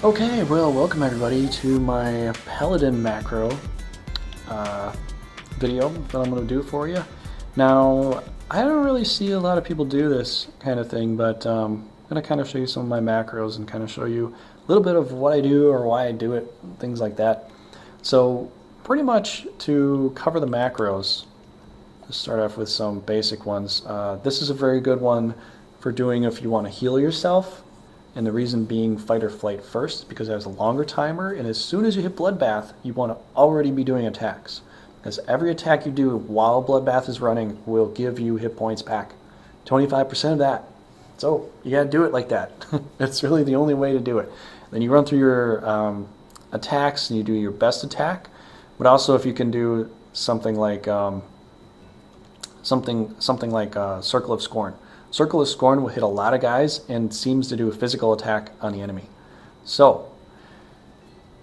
Okay, well, welcome everybody to my Paladin Macro video that I'm going to do for you. Now, I don't really see a lot of people do this kind of thing, but I'm going to kind of show you some of my macros and kind of show you a little bit of what I do or why I do it, things like that. So, pretty much to cover the macros, let's start off with some basic ones. This is a very good one for doing if you want to heal yourself. And the reason being fight or flight first, because it has a longer timer, and as soon as you hit Bloodbath, you want to already be doing attacks. Because every attack you do while Bloodbath is running will give you hit points back. 25% of that. So you gotta do it like that. It's really the only way to do it. Then you run through your attacks and you do your best attack. But also if you can do something like Circle of Scorn. Circle of Scorn will hit a lot of guys and seems to do a physical attack on the enemy. So,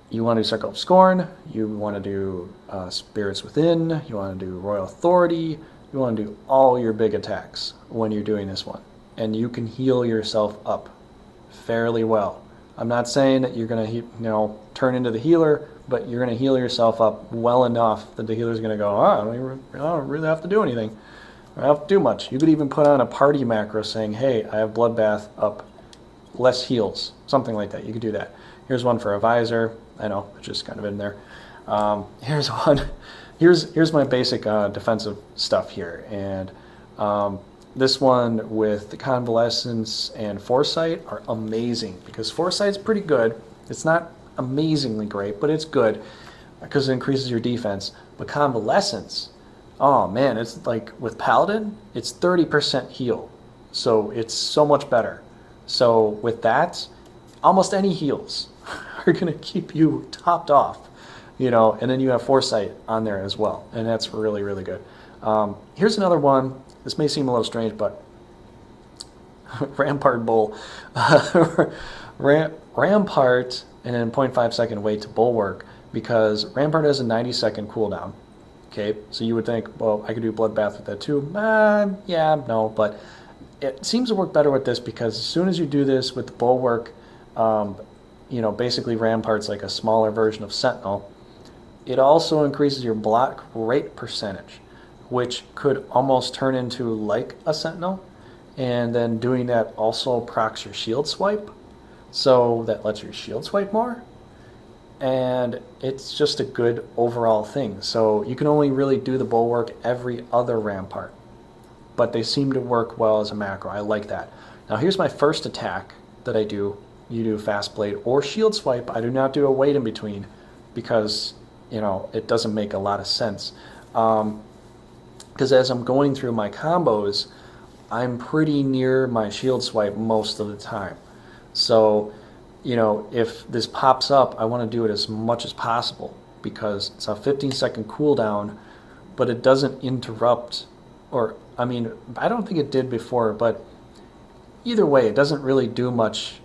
you want to do Circle of Scorn, you want to do Spirits Within, you want to do Royal Authority, you want to do all your big attacks when you're doing this one. And you can heal yourself up fairly well. I'm not saying that you're going to turn into the healer, but you're going to heal yourself up well enough that the healer's going to go, I don't really have to do anything. I don't have to do much. You could even put on a party macro saying, hey, I have Bloodbath up, less heals, something like that. You could do that. Here's one for a visor. I know, it's just kind of in there. Here's one. Here's my basic defensive stuff here. And this one with the Convalescence and Foresight are amazing because Foresight's pretty good. It's not amazingly great, but it's good because it increases your defense. But Convalescence, oh man, it's like with Paladin, it's 30% heal. So it's so much better. So with that, almost any heals are going to keep you topped off, and then you have Foresight on there as well. And that's really, really good. Here's another one. This may seem a little strange, but Rampart Bull. Rampart and then 0.5 second wait to Bulwark because Rampart has a 90-second cooldown. Okay, so you would think, well, I could do Bloodbath with that too. Yeah, no, but it seems to work better with this because as soon as you do this with the Bulwark, basically Rampart's like a smaller version of Sentinel. It also increases your block rate percentage, which could almost turn into like a Sentinel. And then doing that also procs your shield swipe. So that lets your shield swipe more. And it's just a good overall thing. So you can only really do the Bulwark every other Rampart. But they seem to work well as a macro. I like that. Now here's my first attack that I do. You do Fast Blade or Shield Swipe. I do not do a wait in between because, it doesn't make a lot of sense. Because as I'm going through my combos, I'm pretty near my Shield Swipe most of the time. So if this pops up, I want to do it as much as possible because it's a 15-second cooldown, but it doesn't interrupt, I don't think it did before, but either way, it doesn't really do much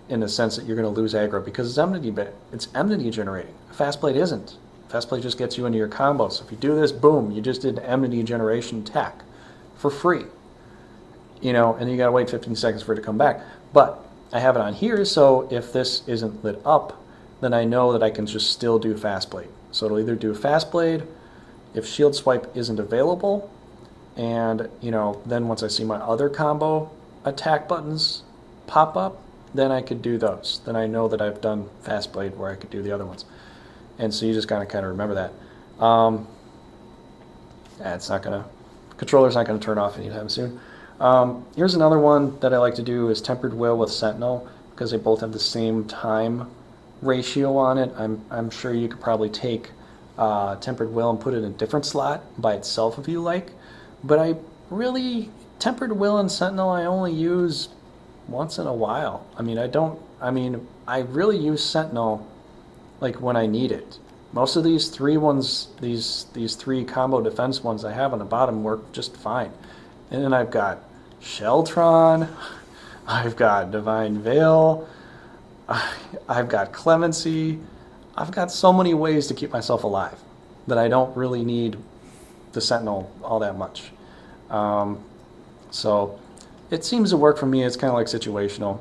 in the sense that you're going to lose aggro because it's enmity generating. Fast Blade isn't. Fast Blade just gets you into your combo. So if you do this, boom, you just did an enmity generation attack for free. And you got to wait 15 seconds for it to come back. But I have it on here, so if this isn't lit up, then I know that I can just still do Fast Blade. So it'll either do Fast Blade if Shield Swipe isn't available, and then once I see my other combo attack buttons pop up, then I could do those. Then I know that I've done Fast Blade where I could do the other ones. And so you just gotta kind of remember that. Controller's not gonna turn off anytime soon. Here's another one that I like to do is Tempered Will with Sentinel because they both have the same time ratio on it. I'm sure you could probably take Tempered Will and put it in a different slot by itself if you like. But Tempered Will and Sentinel I only use once in a while. I really use Sentinel like when I need it. Most of these three ones, these three combo defense ones I have on the bottom work just fine. And then I've got Sheltron, I've got Divine Veil, I've got Clemency. I've got so many ways to keep myself alive that I don't really need the Sentinel all that much. It seems to work for me. It's kind of like situational.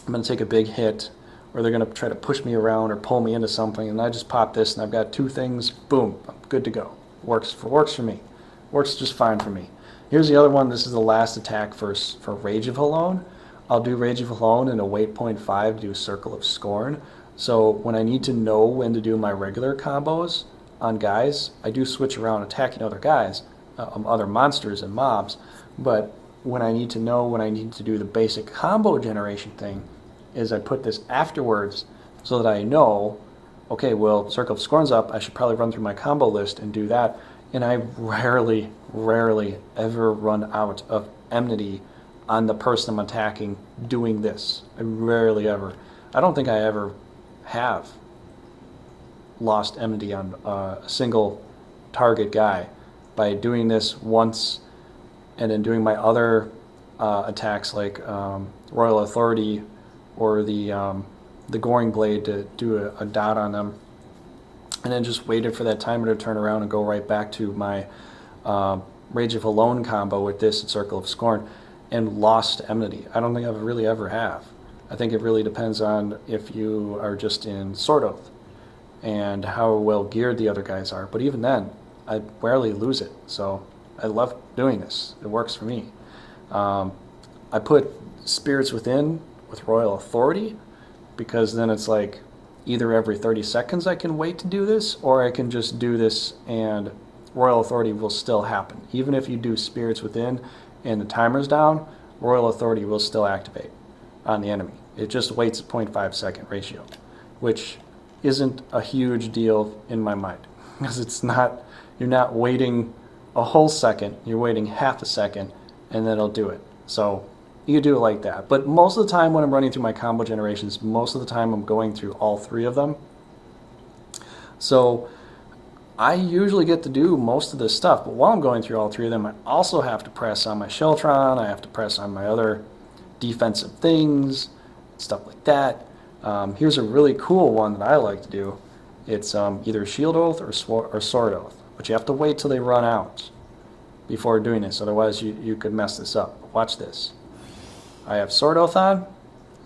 I'm going to take a big hit or they're going to try to push me around or pull me into something, and I just pop this and I've got 2 things, boom, I'm good to go. Works for me. Works just fine for me. Here's the other one. This is the last attack for Rage of Alone. I'll do Rage of Alone and a weight 0.5 to do Circle of Scorn. So when I need to know when to do my regular combos on guys, I do switch around attacking other guys, other monsters and mobs, but when I need to know when I need to do the basic combo generation thing, is I put this afterwards so that I know, okay, well, Circle of Scorn's up, I should probably run through my combo list and do that. And I rarely ever run out of enmity on the person I'm attacking doing this. I rarely ever. I don't think I ever have lost enmity on a single target guy by doing this once and then doing my other attacks like Royal Authority or the Goring Blade to do a dot on them, and then just waited for that timer to turn around and go right back to my Rage of Alone combo with this and Circle of Scorn and lost enmity. I don't think I've really ever have. I think it really depends on if you are just in Sword Oath and how well geared the other guys are. But even then, I rarely lose it. So I love doing this. It works for me. I put Spirits Within with Royal Authority because then it's like either every 30 seconds I can wait to do this, or I can just do this and Royal Authority will still happen. Even if you do Spirits Within and the timer's down, Royal Authority will still activate on the enemy. It just waits a 0.5 second ratio, which isn't a huge deal in my mind because it's not, you're not waiting a whole second, you're waiting half a second and then it'll do it. So you do it like that. But most of the time when I'm running through my combo generations, most of the time I'm going through all 3 of them. So I usually get to do most of this stuff, but while I'm going through all 3 of them, I also have to press on my Sheltron, I have to press on my other defensive things, stuff like that. Here's a really cool one that I like to do. It's either Shield Oath or Sword Oath, but you have to wait till they run out before doing this, otherwise you could mess this up. Watch this. I have Sword Oath on,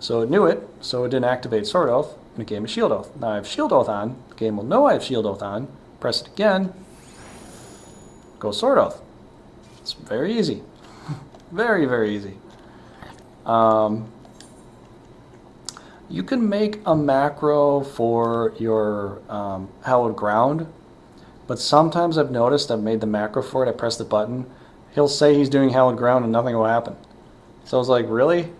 so it knew it, so it didn't activate Sword Oath, and it gave me Shield Oath. Now I have Shield Oath on, the game will know I have Shield Oath on, press it again, go Sword Oath. It's very easy. Very easy. You can make a macro for your Hallowed Ground, but sometimes I've noticed I've made the macro for it, I press the button, he'll say he's doing Hallowed Ground and nothing will happen. So I was like, really?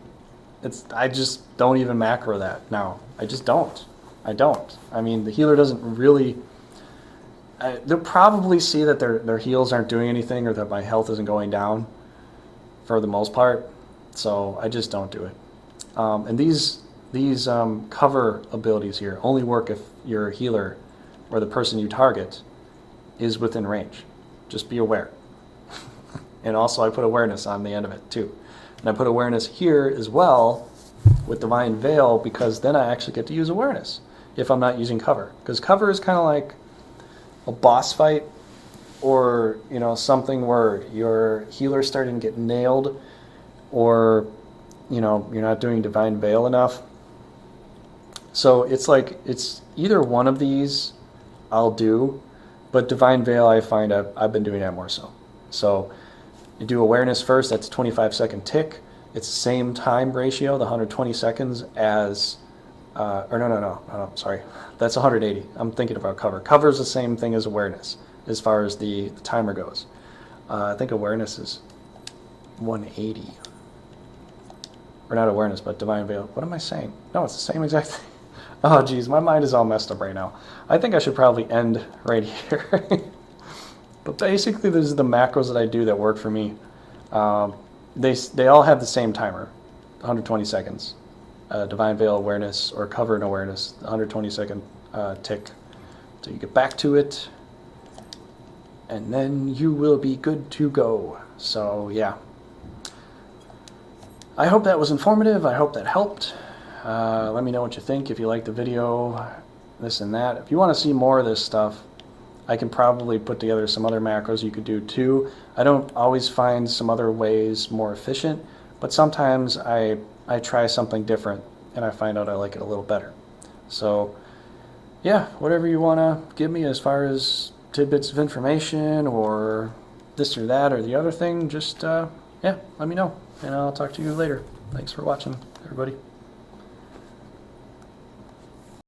I just don't even macro that now. I just don't. I don't. I mean, the healer doesn't really... they'll probably see that their heals aren't doing anything or that my health isn't going down for the most part. So I just don't do it. And these cover abilities here only work if your healer or the person you target is within range. Just be aware. And also I put awareness on the end of it too. And I put awareness here as well with Divine Veil because then I actually get to use awareness if I'm not using cover. Because cover is kind of like a boss fight or something where your healer's starting to get nailed or you're not doing Divine Veil enough. So it's like it's either one of these I'll do, but Divine Veil I find I've been doing that more so. So you do awareness first, that's a 25-second tick. It's the same time ratio, the 120 seconds as, no, sorry. That's 180. I'm thinking about cover. Cover is the same thing as awareness as far as the timer goes. I think awareness is 180. Or not awareness, but Divine Veil. What am I saying? No, it's the same exact thing. Oh, geez, my mind is all messed up right now. I think I should probably end right here. But basically, this is the macros that I do that work for me. They all have the same timer, 120 seconds. Divine Veil awareness or cover and awareness, 120-second tick. So you get back to it, and then you will be good to go. So yeah. I hope that was informative. I hope that helped. Let me know what you think if you like the video, this and that. If you want to see more of this stuff, I can probably put together some other macros you could do too. I don't always find some other ways more efficient, but sometimes I try something different and I find out I like it a little better. So yeah, whatever you want to give me as far as tidbits of information or this or that or the other thing, just yeah, let me know, and I'll talk to you later. Thanks for watching, everybody.